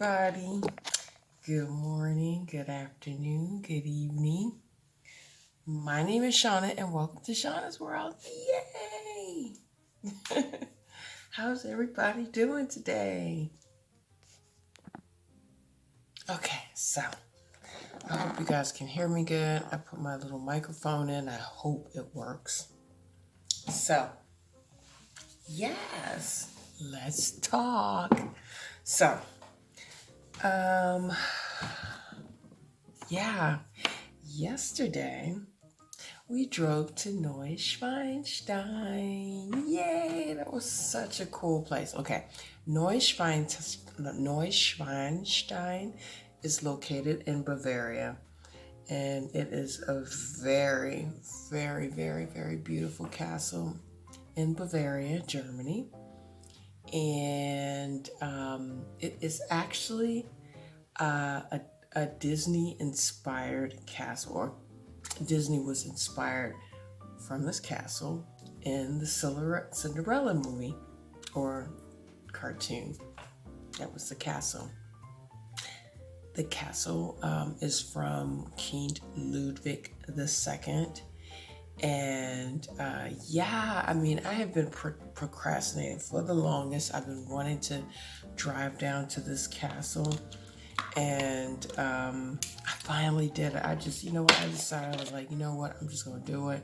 everybody. Good morning, good afternoon, good evening. My name is Shauna, and welcome to Shauna's World. Yay! How's everybody doing today? Okay, so I hope you guys can hear me good. I put my little microphone in. I hope it works. So, yes, let's talk. So, um, yeah, yesterday we drove to Neuschwanstein. Yay, that was such a cool place. Okay, Neuschwanstein is located in Bavaria, and it is a very, very, very, very beautiful castle in Bavaria, Germany. And it is actually a Disney inspired castle, or Disney was inspired from this castle in the Cinderella movie or cartoon. That was the castle. The castle is from King Ludwig II. And I have been procrastinating for the longest. I've been wanting to drive down to this castle, and I finally did it. I decided, I was like, you know what, I'm just going to do it.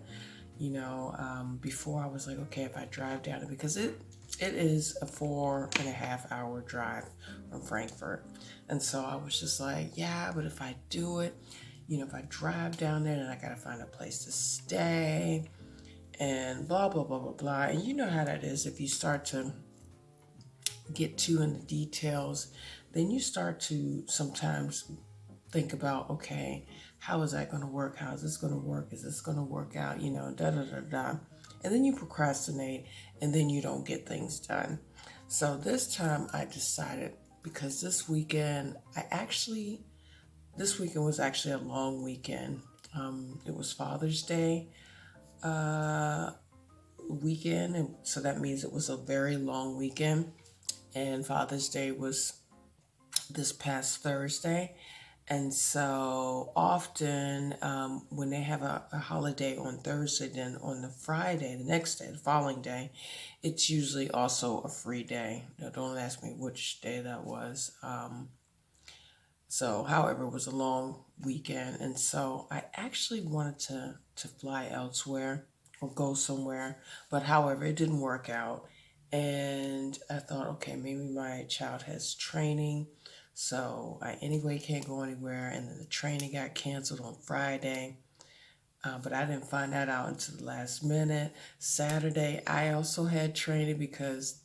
Before I was like, okay, if I drive down it, because it is a 4.5 hour drive from Frankfurt. And so I was just like, yeah, but if I do it, if I drive down there, then I got to find a place to stay and blah, blah, blah, blah, blah. And you know how that is. If you start to get too into details, then you start to sometimes think about, okay, how is that going to work? How is this going to work? Is this going to work out? Da da da da. And then you procrastinate, and then you don't get things done. So this time I decided, because this weekend was actually a long weekend. It was Father's Day weekend, and so that means it was a very long weekend. And Father's Day was this past Thursday. And so often when they have a holiday on Thursday, then on the Friday, the next day, the following day, it's usually also a free day. Now, don't ask me which day that was. However, it was a long weekend. And so I actually wanted to fly elsewhere or go somewhere. But however, it didn't work out. And I thought, okay, maybe my child has training. So I anyway can't go anywhere. And then the training got canceled on Friday. But I didn't find that out until the last minute. Saturday, I also had training because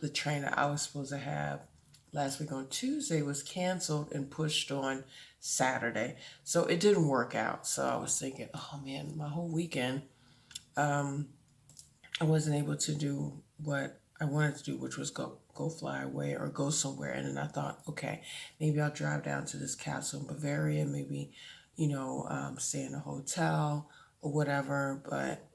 the trainer I was supposed to have last week on Tuesday was canceled and pushed on Saturday. So it didn't work out. So I was thinking, oh man, my whole weekend, I wasn't able to do what I wanted to do, which was go fly away or go somewhere. And then I thought, okay, maybe I'll drive down to this castle in Bavaria, maybe, stay in a hotel or whatever. But,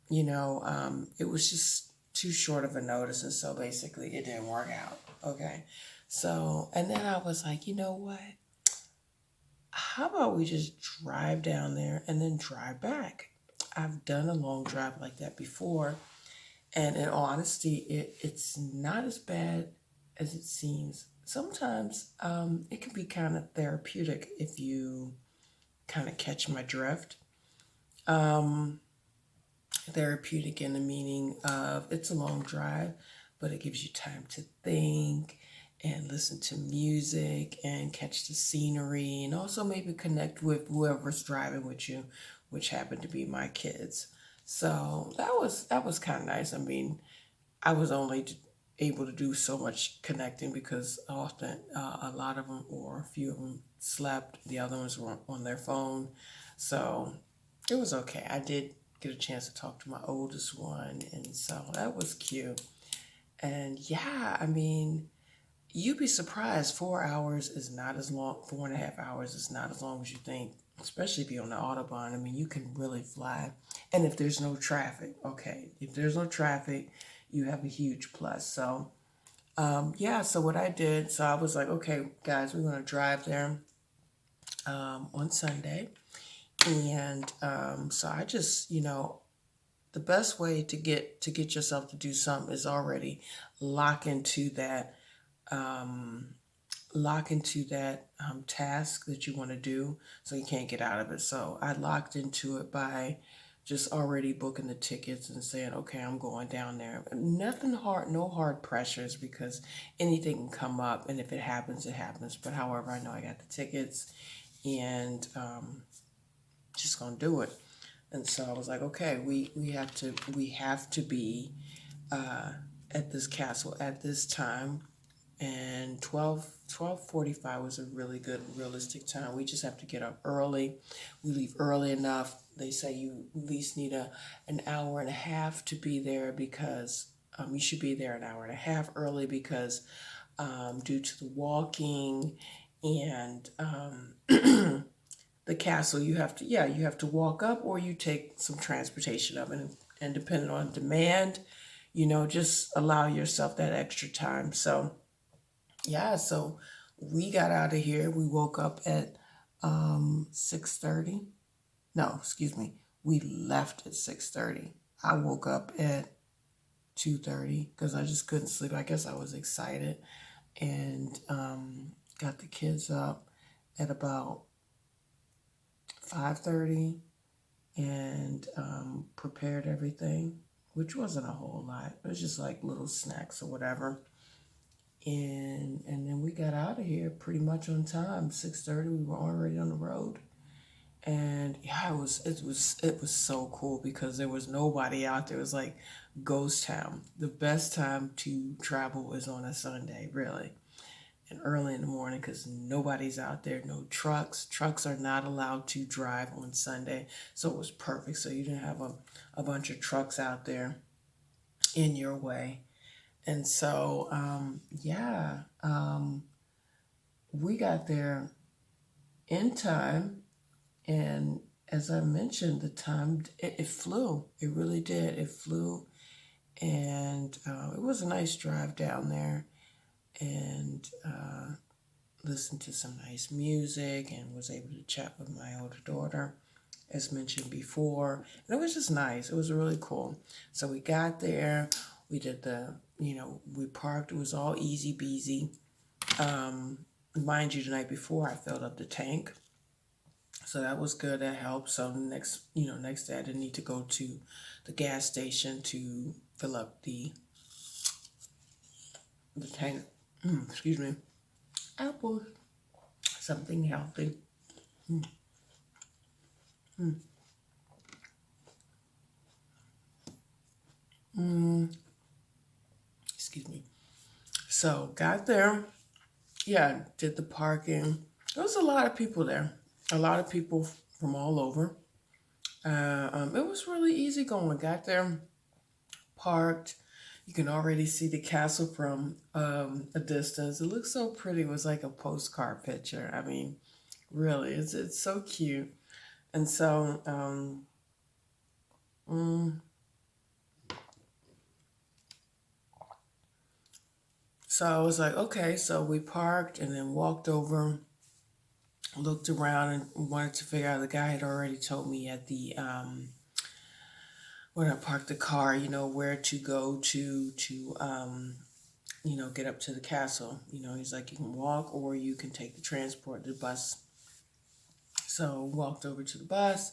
it was just too short of a notice. And so basically it didn't work out. Okay. So, and then I was like, you know what? How about we just drive down there and then drive back? I've done a long drive like that before. And in all honesty, it's not as bad as it seems. Sometimes it can be kind of therapeutic if you kind of catch my drift. Therapeutic in the meaning of it's a long drive, but it gives you time to think and listen to music and catch the scenery, and also maybe connect with whoever's driving with you, which happened to be my kids. So that was kind of nice. I mean, I was only able to do so much connecting because often a lot of them, or a few of them, slept. The other ones were on their phone. So it was okay. I did get a chance to talk to my oldest one, and so that was cute. And yeah, I mean, you'd be surprised. 4 hours is not as long. 4.5 hours is not as long as you think, especially if you're on the Autobahn. I mean, you can really fly. And if there's no traffic, okay, if there's no traffic, you have a huge plus. So Yeah, so what I did, so I was like, okay, guys, we're going to drive there on Sunday. And so I just, the best way to get yourself to do something is already lock into that um, task that you want to do, so you can't get out of it. So I locked into it by just already booking the tickets and saying, okay, I'm going down there. Nothing hard, no hard pressures, because anything can come up, and if it happens, it happens. But however, I know I got the tickets, and just gonna do it. And so I was like, okay, we have to be uh, at this castle at this time, and 12:45 was a really good realistic time. We just have to get up early. We leave early enough. They say you at least need an hour and a half to be there, because you should be there an hour and a half early, because due to the walking and the castle, you have to walk up, or you take some transportation up, and depending on demand, just allow yourself that extra time. So yeah, so we got out of here. We woke up at 6:30. No, excuse me. We left at 6:30. I woke up at 2:30 because I just couldn't sleep. I guess I was excited, and got the kids up at about 5:30, and prepared everything, which wasn't a whole lot. It was just like little snacks or whatever. And then we got out of here pretty much on time. 6:30, we were already on the road. And yeah, it was so cool because there was nobody out there. It was like ghost town. The best time to travel is on a Sunday, really, and early in the morning, because nobody's out there. No trucks. Trucks are not allowed to drive on Sunday, so it was perfect. So you didn't have a bunch of trucks out there in your way. And so, yeah, we got there in time. And as I mentioned, the time, it flew. It really did. It flew. And it was a nice drive down there, and listened to some nice music, and was able to chat with my older daughter, as mentioned before. And it was just nice. It was really cool. So we got there. We did we parked. It was all easy beasy. Um, Mind you, the night before I filled up the tank, so that was good. That helped. So next day I didn't need to go to the gas station to fill up the tank. Excuse me. Apple, something healthy. Mm, mm, mm. Excuse me. So got there. Yeah, did the parking. There was a lot of people there. A lot of people from all over. It was really easy going. Got there, parked. You can already see the castle from a distance. It looks so pretty. It was like a postcard picture. I mean, really, it's so cute. And so, mm, so I was like, okay. So we parked and then walked over, looked around, and wanted to figure out. The guy had already told me at the when I parked the car, where to go to get up to the castle. He's like, you can walk, or you can take the transport, the bus. So walked over to the bus,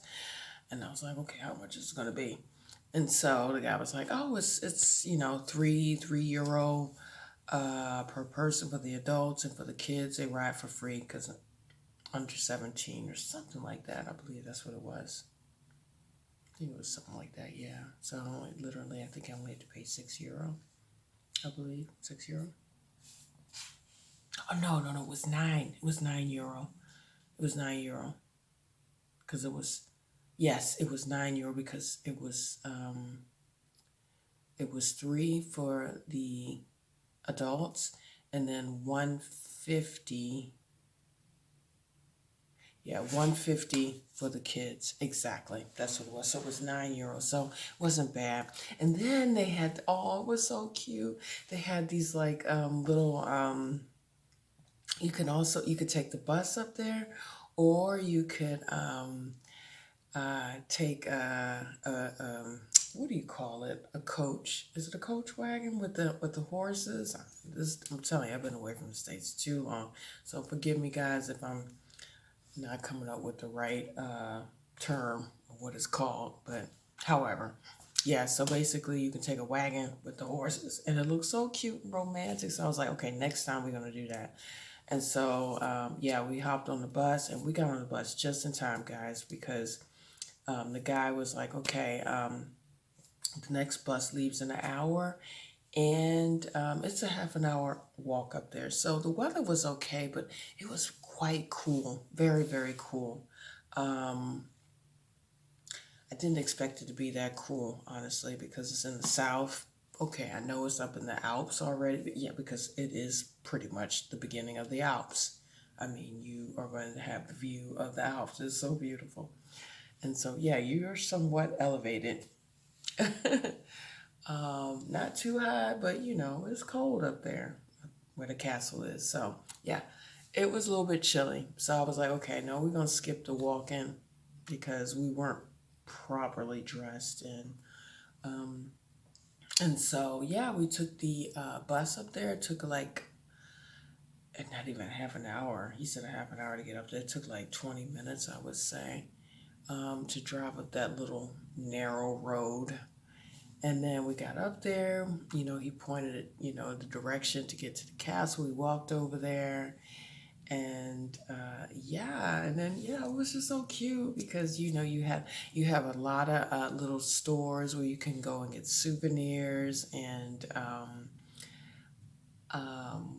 and I was like, okay, how much is it gonna be? And so the guy was like, oh, it's €3 per person for the adults, and for the kids they ride for free because under 17 or something like that. I believe that's what it was. I think it was something like that. Yeah. So literally, I think I only had to pay €6. I believe €6. Oh no, no, no! It was nine. It was €9. It was €9 because it was, yes, it was €9 because it was three for the adults, and then 150. Yeah, 150 for the kids. Exactly. That's what it was. So it was €9. So it wasn't bad. And then they had, oh, it was so cute. They had these like little you can also you could take the bus up there, or you could take what do you call it? A coach. Is it a coach wagon with the horses? I'm telling you, I've been away from the States too long. So forgive me guys if I'm not coming up with the right term of what it's called, but however, yeah. So basically, you can take a wagon with the horses, and it looks so cute and romantic. So I was like, okay, next time we're gonna do that. And so yeah, we hopped on the bus, and we got on the bus just in time, guys, because the guy was like, okay, the next bus leaves in an hour, and it's a half an hour walk up there. So the weather was okay, but it was quite cool, very, very cool. Um, I didn't expect it to be that cool, honestly, because it's in the south. Okay, I know it's up in the Alps already, but yeah, because it is pretty much the beginning of the Alps. I mean, you are going to have the view of the Alps. It's so beautiful. And so, yeah, you're somewhat elevated. Not too high, but it's cold up there where the castle is. So, yeah, it was a little bit chilly. So I was like, okay, no, we're going to skip the walk-in because we weren't properly dressed. Um, and so, yeah, we took the bus up there. It took like, not even half an hour. He said a half an hour to get up there. It took like 20 minutes, I would say, to drive up that little narrow road. And then we got up there, he pointed at, the direction to get to the castle. We walked over there, and yeah, and then yeah, it was just so cute because you have a lot of little stores where you can go and get souvenirs and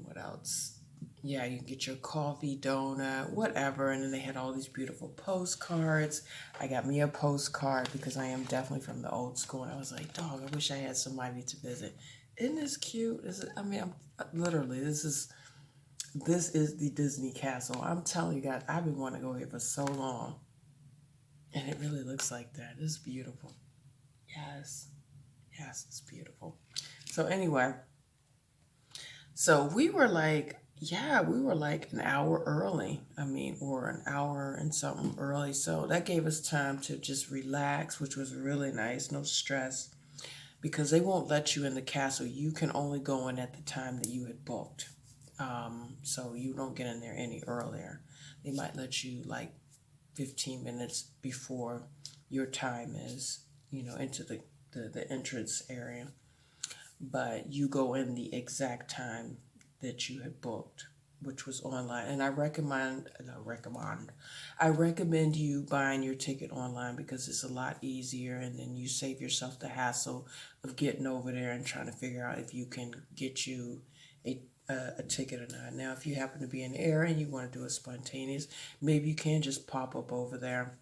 what else? Yeah, you can get your coffee, donut, whatever. And then they had all these beautiful postcards. I got me a postcard because I am definitely from the old school. And I was like, dog, I wish I had somebody to visit. Isn't this cute? I mean, literally, this is the Disney castle. I'm telling you guys, I've been wanting to go here for so long. And it really looks like that. It's beautiful. Yes. Yes, it's beautiful. So anyway, so we were like an hour early. I mean, or an hour and something early. So that gave us time to just relax, which was really nice. No stress because they won't let you in the castle. You can only go in at the time that you had booked. So you don't get in there any earlier. They might let you like 15 minutes before your time is, into the entrance area, but you go in the exact time that you had booked, which was online. And I recommend you buying your ticket online because it's a lot easier, and then you save yourself the hassle of getting over there and trying to figure out if you can get you a ticket or not. Now, if you happen to be in the area and you want to do a spontaneous, maybe you can just pop up over there,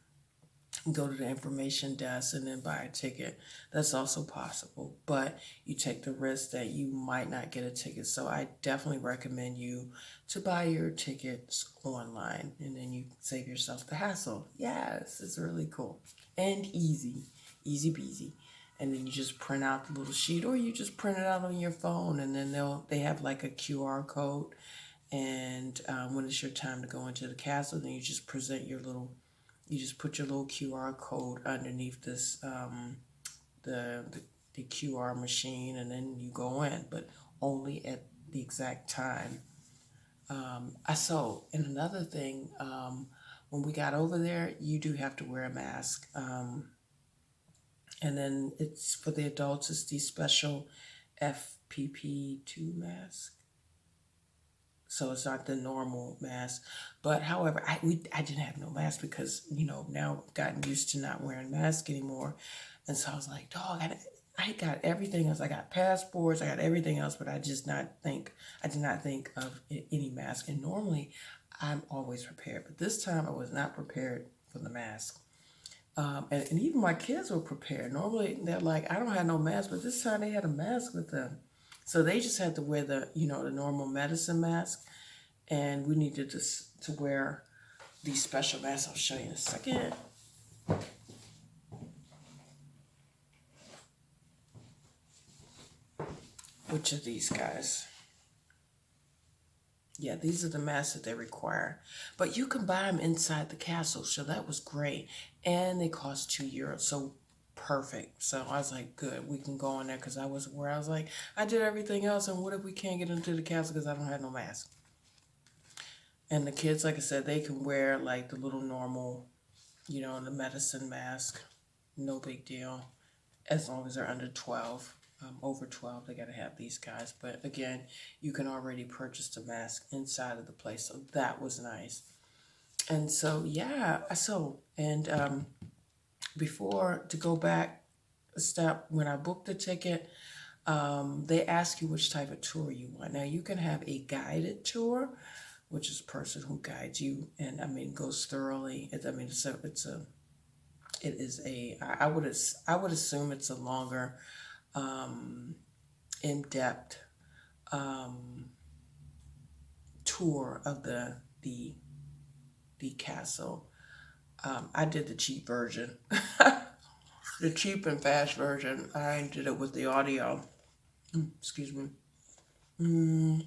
go to the information desk, and then buy a ticket. That's also possible, but you take the risk that you might not get a ticket. So I definitely recommend you to buy your tickets online, and then you save yourself the hassle. Yes, it's really cool and easy, easy peasy. And then you just print out the little sheet, or you just print it out on your phone, and then they have like a QR code. And when it's your time to go into the castle, then you just put your little QR code underneath this the QR machine, and then you go in, but only at the exact time. I saw, and another thing, when we got over there, you do have to wear a mask. And then it's for the adults, it's the special FPP2 mask. So it's not the normal mask. But however, I didn't have no mask because, now I've gotten used to not wearing mask anymore. And so I was like, dog, I got everything else. I got passports, I got everything else, but I did not think of any mask. And normally I'm always prepared, but this time I was not prepared for the mask. And even my kids were prepared. Normally they're like, I don't have no mask, but this time they had a mask with them. So they just had to wear the normal medicine mask, and we needed to wear these special masks. I'll show you in a second. Which of these guys? Yeah, these are the masks that they require. But you can buy them inside the castle, so that was great. And they cost €2, so perfect. So I was like, good, we can go in there because I was where I was like, I did everything else, and what if we can't get into the castle because I don't have no mask? And the kids, like I said, they can wear like the little normal, the medicine mask. No big deal. As long as they're under 12. Over 12, they got to have these guys. But again, you can already purchase the mask inside of the place. So that was nice. And so, yeah. And before, to go back a step, when I booked the ticket, they ask you which type of tour you want. Now, you can have a guided tour, which is a person who guides you and, goes thoroughly. It is a, I would assume it's a longer, in-depth tour of the castle. I did the cheap version, the cheap and fast version. I did it with the audio. Excuse me. And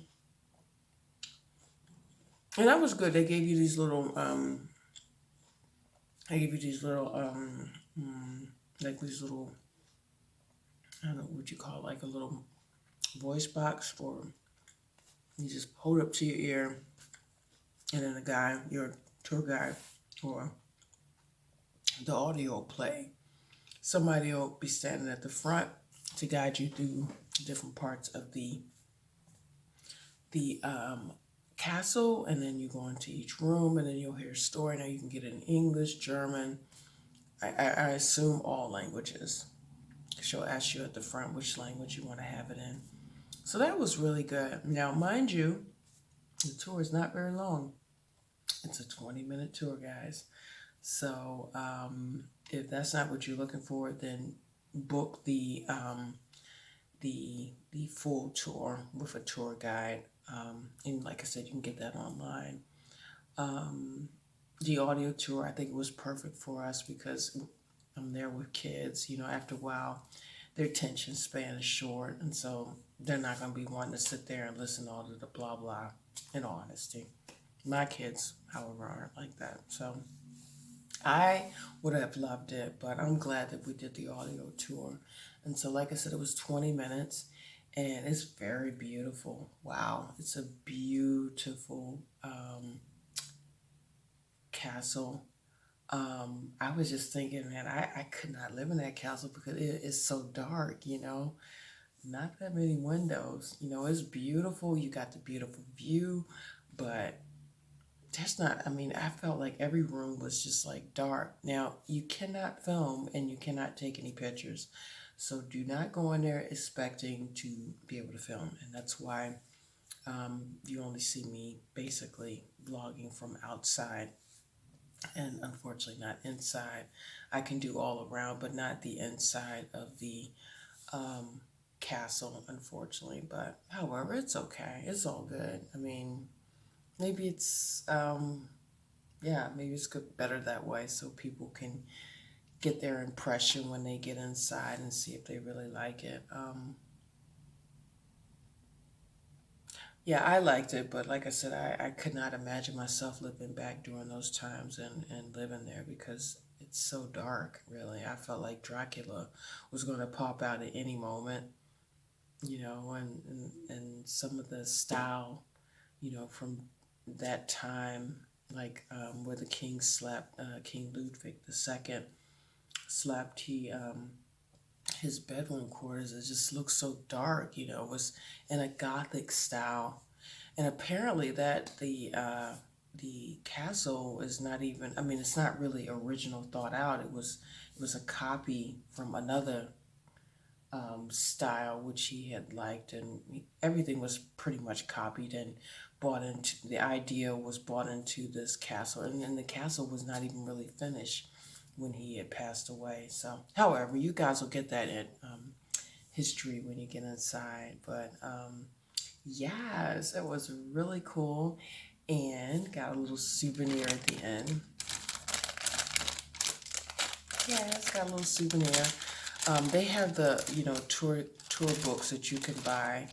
that was good. They gave you these little, like these little, I don't know what you call it, like a little voice box for, you just hold it up to your ear, and then the guy, your tour guide, or the audio will play. Somebody will be standing at the front to guide you through different parts of the castle, and then you go into each room, and then you'll hear a story. Now you can get it in English, German, I assume all languages. She'll ask you at the front which language you want to have it in. So that was really good. Now, mind you, the tour is not very long. It's a 20-minute tour, guys. So if that's not what you're looking for, then book the full tour with a tour guide. And like I said, you can get that online. The audio tour, I think it was perfect for us because I'm there with kids. After a while, their attention span is short, and so they're not going to be wanting to sit there and listen to all of the blah blah, in all honesty. My kids, however, aren't like that. So I would have loved it, but I'm glad that we did the audio tour. And so, like I said, it was 20 minutes, and it's very beautiful. Wow, it's a beautiful castle. I was just thinking, man, I could not live in that castle because it is so dark, not that many windows. It's beautiful. You got the beautiful view, but that's not, I felt like every room was just like dark. Now, you cannot film and you cannot take any pictures. So do not go in there expecting to be able to film. And that's why you only see me basically vlogging from outside and unfortunately not inside. I can do all around, but not the inside of the castle, unfortunately. But however, it's okay. It's all good. Maybe it's maybe it's good, better that way, so people can get their impression when they get inside and see if they really like it. Yeah, I liked it, but like I said, I could not imagine myself living back during those times and living there because it's so dark, really. I felt like Dracula was going to pop out at any moment, and some of the style, from that time, like where the king slept, King Ludwig II slept, his bedroom quarters, it just looked so dark, it was in a gothic style. And apparently that the castle is not even, it's not really original thought out. It was a copy from another style which he had liked, and everything was pretty much copied and bought into, the idea was bought into this castle, and then the castle was not even really finished when he had passed away. So, however, you guys will get that in history when you get inside. But yes, it was really cool. and got a little souvenir at the end. Yeah, it's got a little souvenir. They have the tour books that you can buy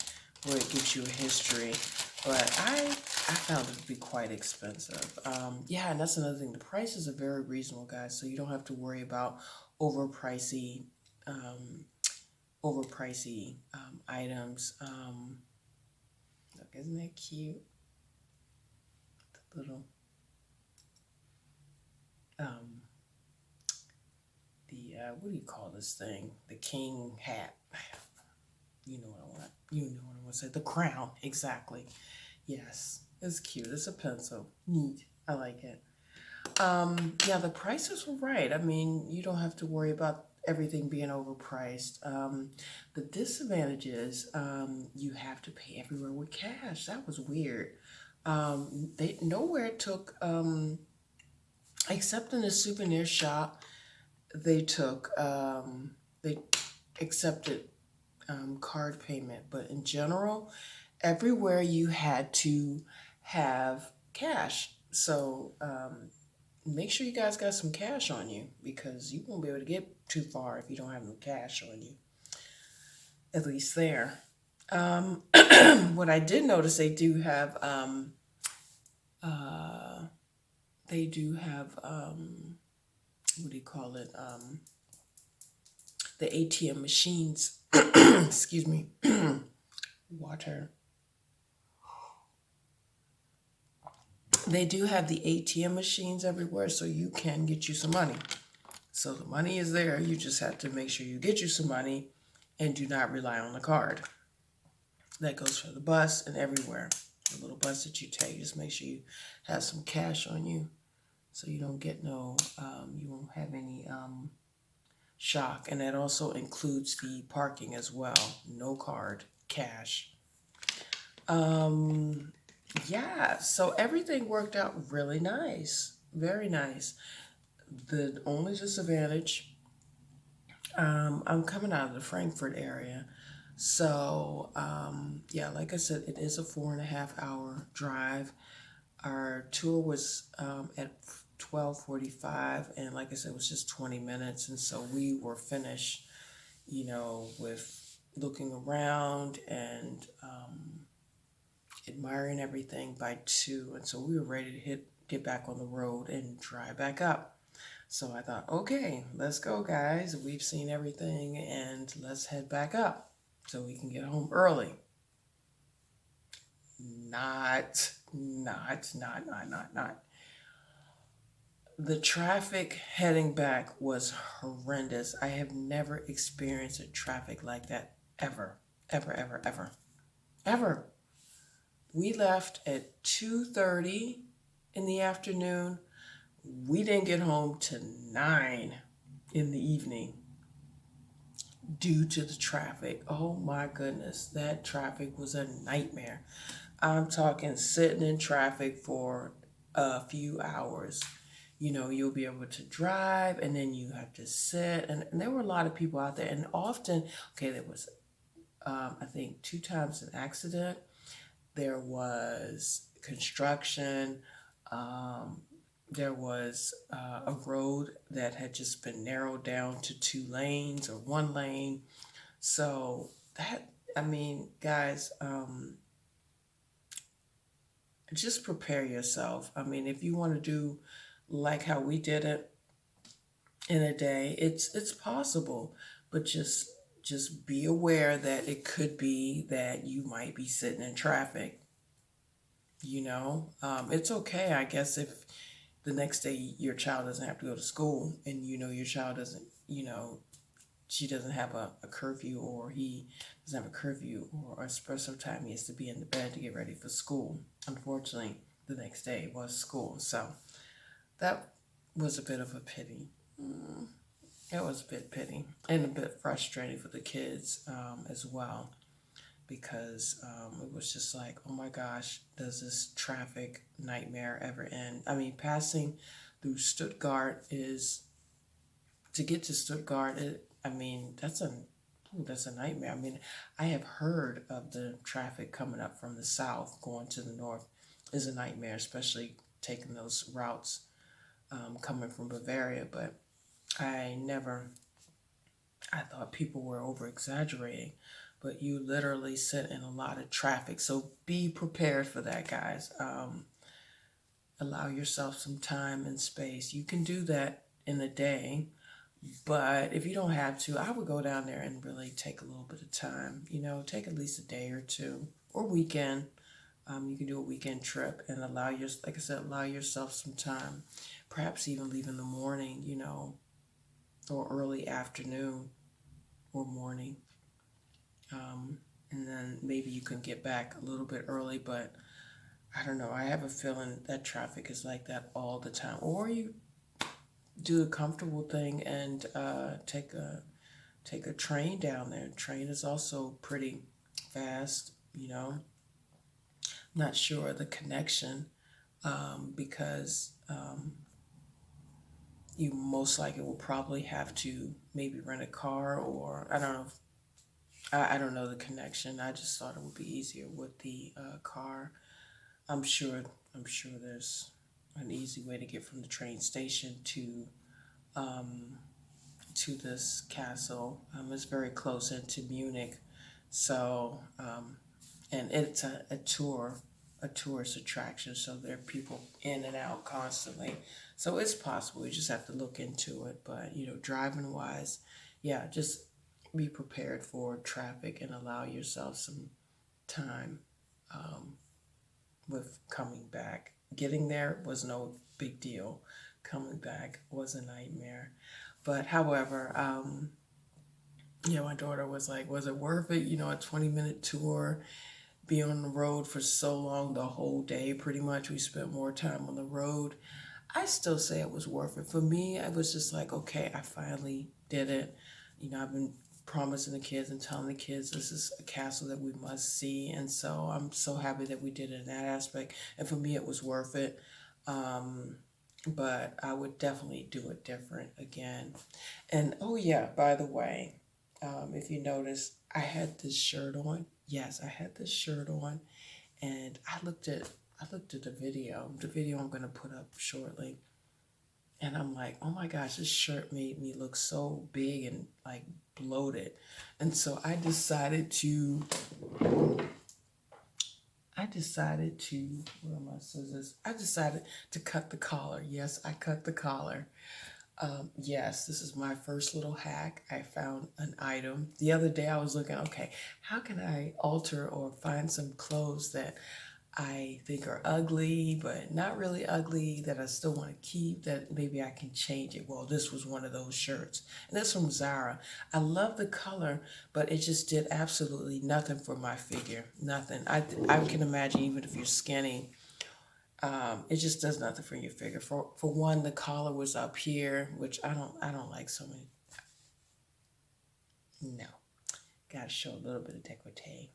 where it gives you a history, but I found it to be quite expensive. Yeah, and that's another thing. The prices are very reasonable, guys, so you don't have to worry about overpricey um, items. Look, isn't that cute? The little um, what do you call this thing? The king hat. You know what I want. You know what I want to say. The crown, exactly. Yes, it's cute. It's a pencil. Neat. I like it. Yeah, the prices were right. I mean, you don't have to worry about everything being overpriced. The disadvantage is you have to pay everywhere with cash. That was weird. They nowhere took except in the souvenir shop. They took they accepted card payment, but in general, everywhere you had to have cash. So make sure you guys got some cash on you because you won't be able to get too far if you don't have no cash on you, at least there. Um, what I did notice, uh, they do have, what do you call it? The ATM machines. Excuse me. Water. They do have the ATM machines everywhere, so you can get you some money. So the money is there. You just have to make sure you get you some money and do not rely on the card. That goes for the bus and everywhere. The little bus that you take, just make sure you have some cash on you so you don't get you won't have any shock. And that also includes the parking as well. No card, cash. Um, yeah, so everything worked out really nice. Very nice. The only disadvantage, I'm coming out of the Frankfurt area. So, yeah, like I said, it is a 4.5 hour drive. Our tour was at 12:45, and like I said, it was just 20 minutes. And so we were finished, with looking around and admiring everything by 2. And so we were ready to get back on the road and drive back up. So I thought, okay, let's go, guys. We've seen everything and let's head back up so we can get home early. Not. The traffic heading back was horrendous. I have never experienced a traffic like that ever, ever, ever, ever, ever. We left at 2:30 in the afternoon. We didn't get home till 9 in the evening due to the traffic. Oh my goodness, that traffic was a nightmare. I'm talking sitting in traffic for a few hours. You'll be able to drive and then you have to sit. And there were a lot of people out there. And often, okay, there was, I think, 2 times an accident. There was construction. Um, there was a road that had just been narrowed down to 2 lanes or 1 lane. So that, I mean, guys, just prepare yourself. I mean, if you want to do like how we did it in a day, it's possible, but just be aware that it could be that you might be sitting in traffic. It's okay, I guess, if the next day your child doesn't have to go to school and your child doesn't, she doesn't have a curfew or he doesn't have a curfew or a special time he has to be in the bed to get ready for school. Unfortunately, the next day was school. So that was a bit of a pity. It was a bit pity and a bit frustrating for the kids as well because it was just like, oh my gosh, does this traffic nightmare ever end? I mean, passing through Stuttgart is to get to Stuttgart. I mean, that's a nightmare. I mean, I have heard of the traffic coming up from the south going to the north. is a nightmare, especially taking those routes coming from Bavaria. But I never, I thought people were over exaggerating, but you literally sit in a lot of traffic. So be prepared for that, guys. Allow yourself some time and space. You can do that in a day, but if you don't have to, I would go down there and really take a little bit of time. Take at least a day or two or weekend. You can do a weekend trip and like I said, allow yourself some time. Perhaps even leave in the morning, or early afternoon or morning. And then maybe you can get back a little bit early, but I don't know. I have a feeling that traffic is like that all the time. Or you do the comfortable thing and take a train down there. Train is also pretty fast. Not sure the connection because you most likely will probably have to maybe rent a car, or I don't know. I don't know the connection. I just thought it would be easier with the car. I'm sure. I'm sure there's an easy way to get from the train station um, to this castle. It's very close into Munich, so and it's a tourist attraction. So there are people in and out constantly. So it's possible. You just have to look into it. But driving wise, yeah, just be prepared for traffic and allow yourself some time with coming back. Getting there was no big deal. Coming back was a nightmare. But however, my daughter was like, was it worth it? A 20-minute tour, be on the road for so long, the whole day pretty much. We spent more time on the road. I still say it was worth it. For me, I was just like, okay, I finally did it. I've been promising the kids and telling the kids this is a castle that we must see. And so I'm so happy that we did it in that aspect. And for me, it was worth it. Um, but I would definitely do it different again. And oh, yeah, by the way, if you notice, I had this shirt on. Yes, I had this shirt on, and I looked at the video I'm gonna put up shortly, and I'm like, oh my gosh, this shirt made me look so big and like bloated, and so I decided to where are my scissors? I decided to cut the collar. Yes, I cut the collar. Yes, this is my first little hack. I found an item. The other day I was looking, okay, how can I alter or find some clothes that I think are ugly, but not really ugly, that I still want to keep, that maybe I can change it. Well, this was one of those shirts. And this from Zara. I love the color, but it just did absolutely nothing for my figure. Nothing. I can imagine even if you're skinny, it just does nothing for your figure. For one, the collar was up here, which I don't like so many. No, gotta show a little bit of décolleté,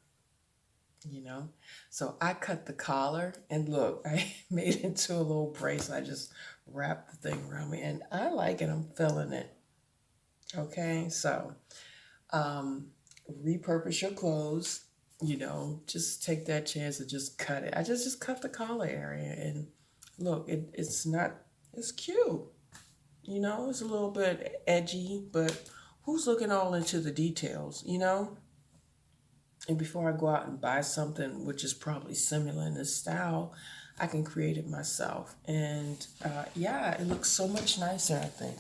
you know. So I cut the collar, and look, I made it into a little bracelet. I just wrapped the thing around me, and I like it. I'm feeling it. Okay, so um, repurpose your clothes. Just take that chance and just cut it. I just cut the collar area, and look, it's not. It's cute. It's a little bit edgy, but who's looking all into the details? And before I go out and buy something which is probably similar in this style, I can create it myself. And yeah, it looks so much nicer, I think.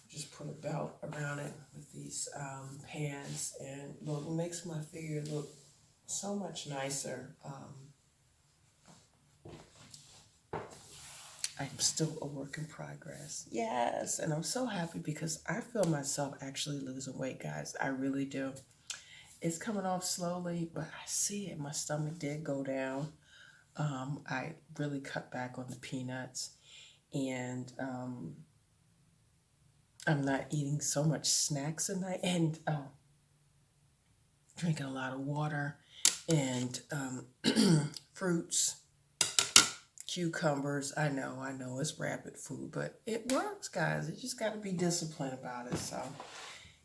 Just put a belt around it with these pants, and look, it makes my figure look so much nicer. I'm still a work in progress. Yes, and I'm so happy because I feel myself actually losing weight, guys. I really do. It's coming off slowly, but I see it. My stomach did go down. I really cut back on the peanuts, and I'm not eating so much snacks at night, and drinking a lot of water and fruits, cucumbers. I know it's rapid food, but it works, guys. You just got to be disciplined about it. So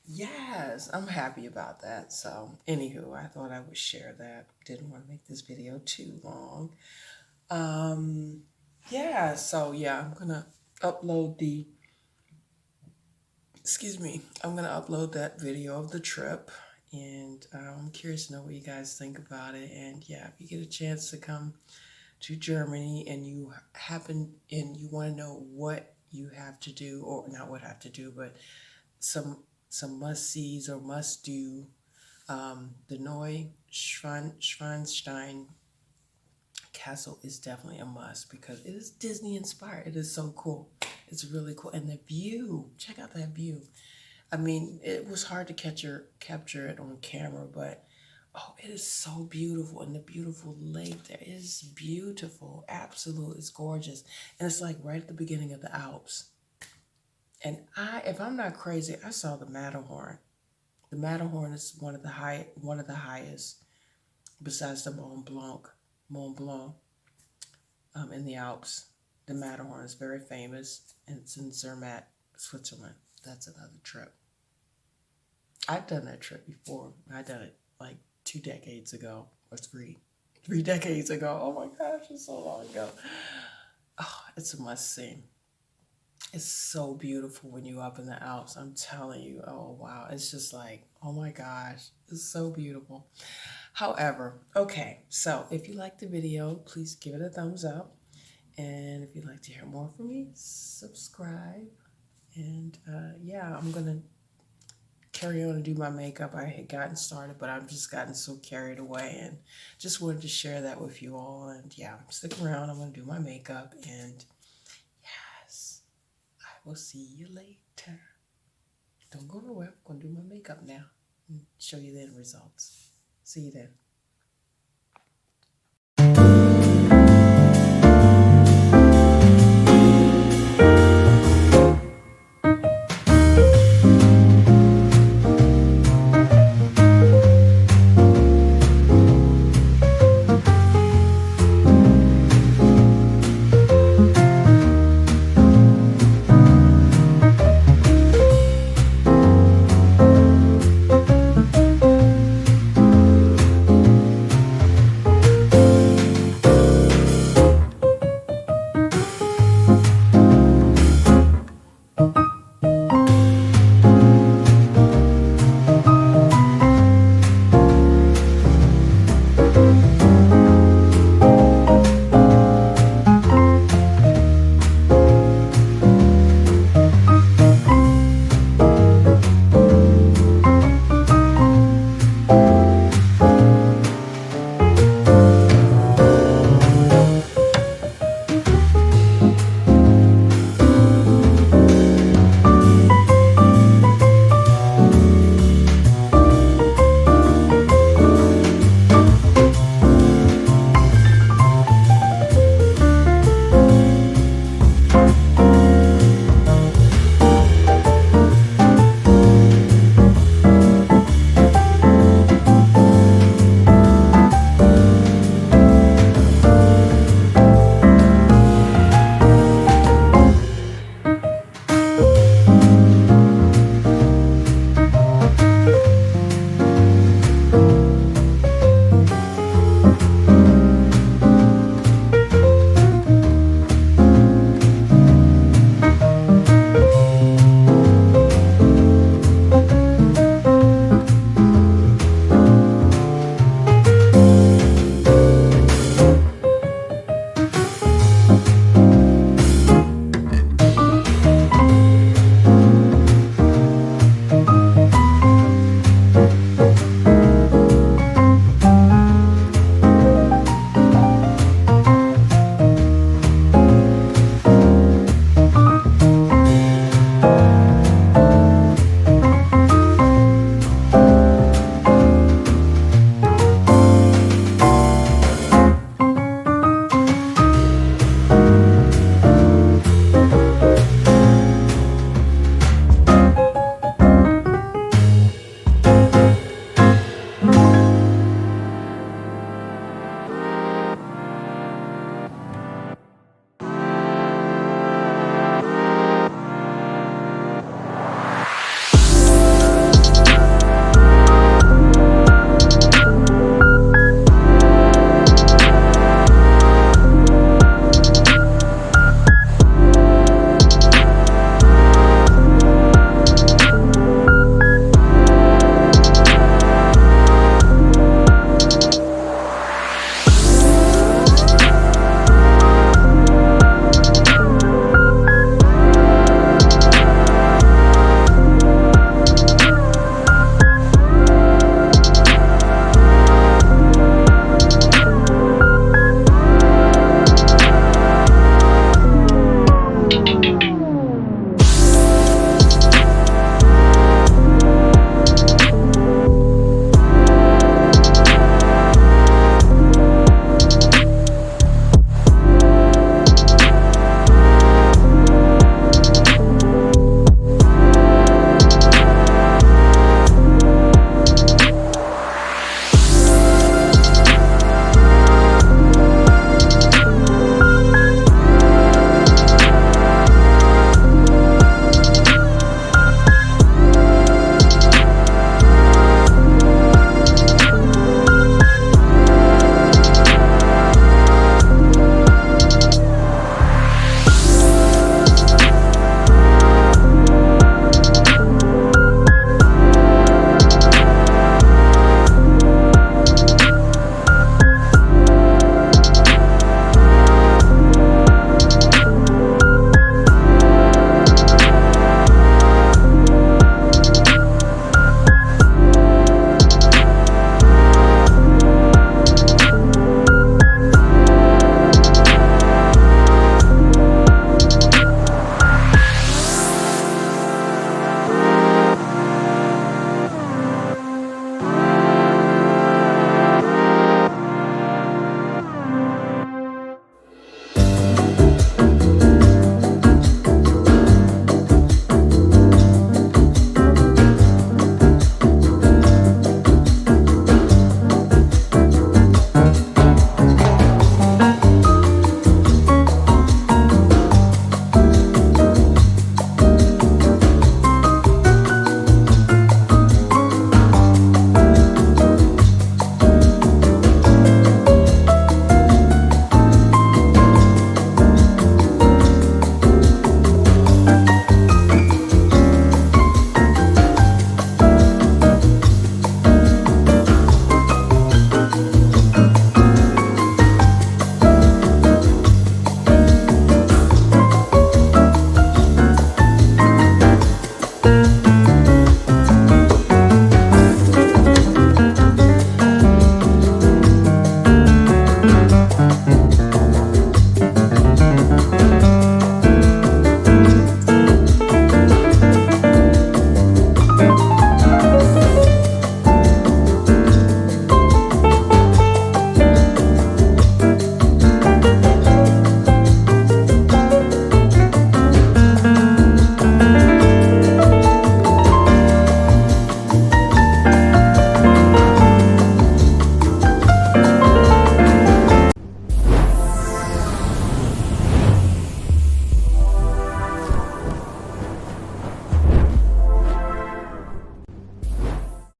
Yes, I'm happy about that. So, anywho, I thought I would share that. Didn't want to make this video too long. Um, yeah, so yeah, I'm gonna upload the, excuse me, I'm gonna upload that video of the trip, and I'm curious to know what you guys think about it. And yeah, if you get a chance to come to Germany and you happen and you want to know what you have to do, or not what I have to do, but some some must sees or must do. The Neuschwanstein Castle is definitely a must because it is Disney inspired. It is so cool. It's really cool, and the view. Check out that view. I mean, it was hard to capture it on camera, but oh, it is so beautiful, and the beautiful lake there is beautiful. Absolutely, it's gorgeous, and it's like right at the beginning of the Alps. And if I'm not crazy, I saw the Matterhorn. The Matterhorn is one of the highest, besides the Mont Blanc, in the Alps. The Matterhorn is very famous, and it's in Zermatt, Switzerland. That's another trip. I've done that trip before. I done it like 2 decades ago, or three decades ago. Oh my gosh, it's so long ago. Oh, it's a must see. It's so beautiful when you're up in the Alps. I'm telling you. Oh wow, it's just like, oh my gosh, it's so beautiful. However, okay, so if you liked the video, please give it a thumbs up. And if you'd like to hear more from me, subscribe. And yeah, I'm going to carry on and do my makeup. I had gotten started, but I've just gotten so carried away and just wanted to share that with you all. And yeah, stick around. I'm going to do my makeup. And yes, I will see you later. Don't go nowhere. I'm going to do my makeup now and show you the end results. See you then.